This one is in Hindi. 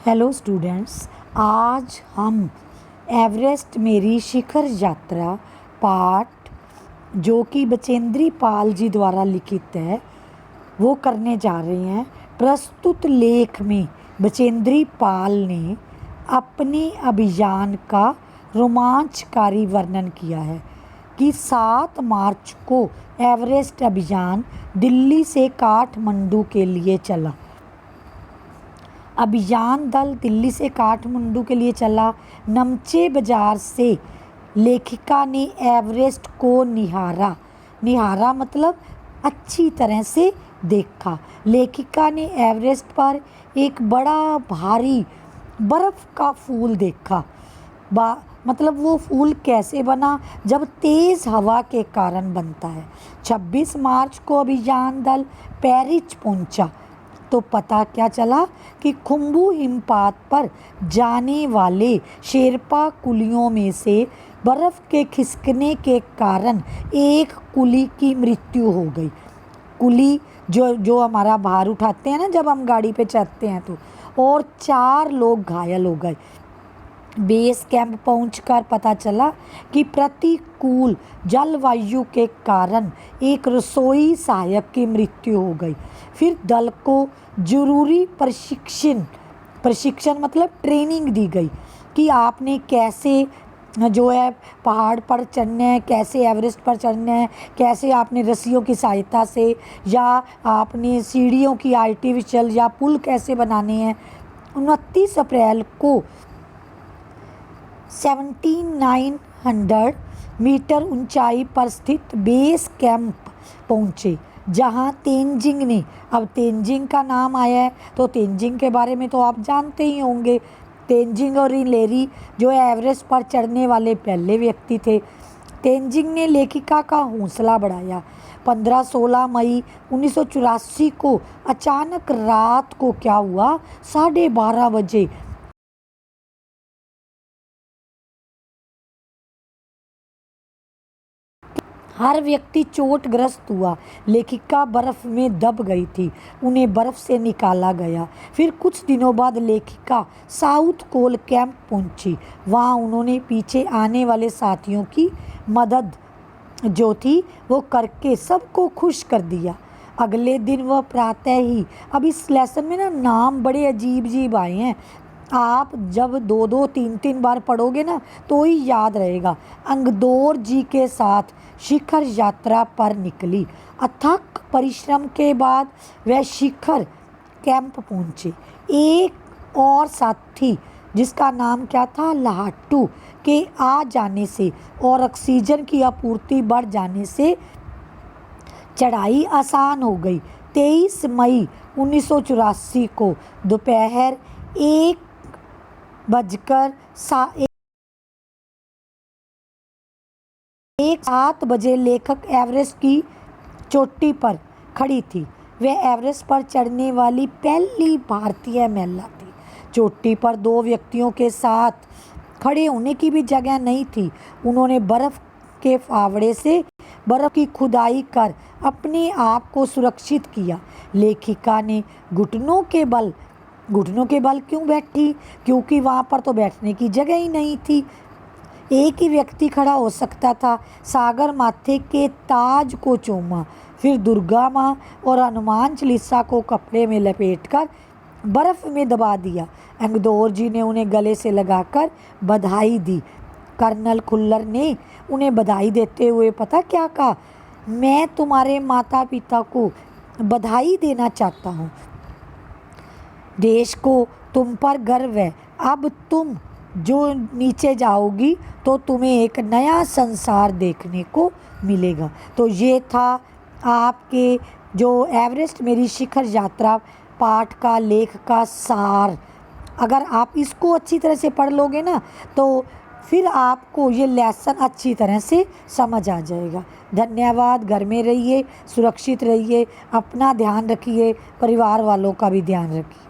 हेलो स्टूडेंट्स, आज हम एवरेस्ट मेरी शिखर यात्रा पाठ जो कि बचेंद्री पाल जी द्वारा लिखित है वो करने जा रहे हैं। प्रस्तुत लेख में बचेंद्री पाल ने अपने अभियान का रोमांचकारी वर्णन किया है कि 7 मार्च को एवरेस्ट अभियान दिल्ली से काठमांडू के लिए चला। अभियान दल दिल्ली से काठमांडू के लिए चला। नमचे बाजार से लेखिका ने एवरेस्ट को निहारा मतलब अच्छी तरह से देखा। लेखिका ने एवरेस्ट पर एक बड़ा भारी बर्फ़ का फूल देखा। मतलब वो फूल कैसे बना, जब तेज़ हवा के कारण बनता है। 26 मार्च को अभियान दल पेरिच पहुंचा तो पता क्या चला कि खुम्बू हिमपात पर जाने वाले शेरपा कुलियों में से बर्फ़ के खिसकने के कारण एक कुली की मृत्यु हो गई। कुली जो हमारा भार उठाते हैं ना, जब हम गाड़ी पे चढ़ते हैं तो, और 4 लोग घायल हो गए। बेस कैंप पहुंचकर पता चला कि प्रतिकूल जलवायु के कारण एक रसोई सहायक की मृत्यु हो गई। फिर दल को जरूरी प्रशिक्षण मतलब ट्रेनिंग दी गई कि आपने कैसे जो है पहाड़ पर चढ़ना है, कैसे एवरेस्ट पर चढ़ना है, कैसे आपने रस्सियों की सहायता से या आपने सीढ़ियों की आर्टिफिशियल या पुल कैसे बनाने हैं। 29 अप्रैल को 17,900 मीटर ऊंचाई पर स्थित बेस कैंप पहुंचे, जहां तेंजिंग ने, अब तेंजिंग का नाम आया है तो तेंजिंग के बारे में तो आप जानते ही होंगे। तेंजिंग और लेरी जो एवरेस्ट पर चढ़ने वाले पहले व्यक्ति थे। तेंजिंग ने लेखिका का हौसला बढ़ाया। 15-16 मई 1984 को अचानक रात को क्या हुआ, 12:30 बजे हर व्यक्ति चोटग्रस्त हुआ। लेखिका बर्फ़ में दब गई थी, उन्हें बर्फ़ से निकाला गया। फिर कुछ दिनों बाद लेखिका साउथ कोल कैंप पहुंची। वहां उन्होंने पीछे आने वाले साथियों की मदद जो थी वो करके सबको खुश कर दिया। अगले दिन वह प्रातः ही, अब इस लेसन में ना नाम बड़े अजीब आए हैं, आप जब 2-2, 3-3 बार पढ़ोगे ना तो ही याद रहेगा। अंगदौर जी के साथ शिखर यात्रा पर निकली। अथक परिश्रम के बाद वह शिखर कैंप पहुंचे। एक और साथी जिसका नाम क्या था, लाहटू के आ जाने से और ऑक्सीजन की आपूर्ति बढ़ जाने से चढ़ाई आसान हो गई। 23 मई 1984 को दोपहर 1:07 बजे लेखक एवरेस्ट की चोटी पर खड़ी थी। वह एवरेस्ट पर चढ़ने वाली पहली भारतीय महिला थी। चोटी पर 2 व्यक्तियों के साथ खड़े होने की भी जगह नहीं थी। उन्होंने बर्फ़ के फावड़े से बर्फ़ की खुदाई कर अपने आप को सुरक्षित किया। लेखिका ने घुटनों के बल क्यों बैठी, क्योंकि वहाँ पर तो बैठने की जगह ही नहीं थी। एक ही व्यक्ति खड़ा हो सकता था। सागर माथे के ताज को चूमा, फिर दुर्गा माँ और हनुमान चालीसा को कपड़े में लपेटकर बर्फ़ में दबा दिया। अंगदौर जी ने उन्हें गले से लगाकर बधाई दी। कर्नल खुल्लर ने उन्हें बधाई देते हुए पता क्या कहा, मैं तुम्हारे माता पिता को बधाई देना चाहता हूँ। देश को तुम पर गर्व है। अब तुम जो नीचे जाओगी तो तुम्हें एक नया संसार देखने को मिलेगा। तो ये था आपके जो एवरेस्ट मेरी शिखर यात्रा पाठ का लेख का सार। अगर आप इसको अच्छी तरह से पढ़ लोगे ना तो फिर आपको ये लेसन अच्छी तरह से समझ आ जाएगा। धन्यवाद। घर में रहिए, सुरक्षित रहिए, अपना ध्यान रखिए, परिवार वालों का भी ध्यान रखिए।